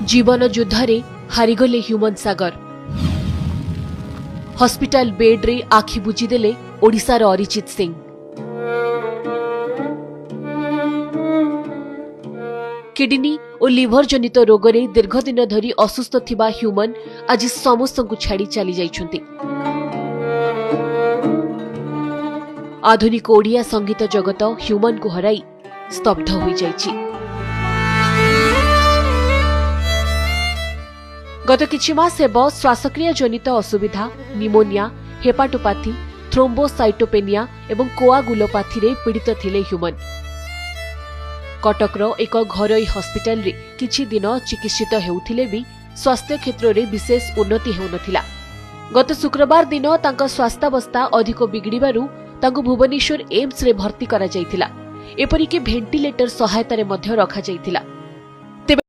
जीवन युद्धरे हारिगले ह्यूमन सागर। Hospital bed रे आखि बुझीदेले ओडिशार अरिजित सिंह। किडनी और लिभर जनित रोगरे दीर्घदिन धरी असुस्थ थिबा ह्यूमन आज समस्तଙ୍କୁ छाड़ी चली जाइछन्ति। आधुनिक ओडिया संगीत जगत ह्यूमन को हराई स्तब्ध हो जाइछि। गत किछि मास हेब श्वासक्रिया जनित असुविधा, निमोनिया, हेपाटोपाथी, थ्रोम्बोसाइटोपेनिया एवं कोआगुलोपाथी रे पीड़ित थिले ह्यूमन। कटकर एक घरोई हॉस्पिटल रे किछि दिन चिकित्सित हेउथिले भी स्वास्थ्य क्षेत्र रे विशेष उन्नति हेउनथिला। गत शुक्रवार दिन तांका स्वास्थ्यावस्था अधिक बिगड़िबारु तांको भुवनेश्वर एम्स रे भर्ती करा जायथिला। एपरिके भेंटिलेटर सहायता रे मध्य रखा जायथिला।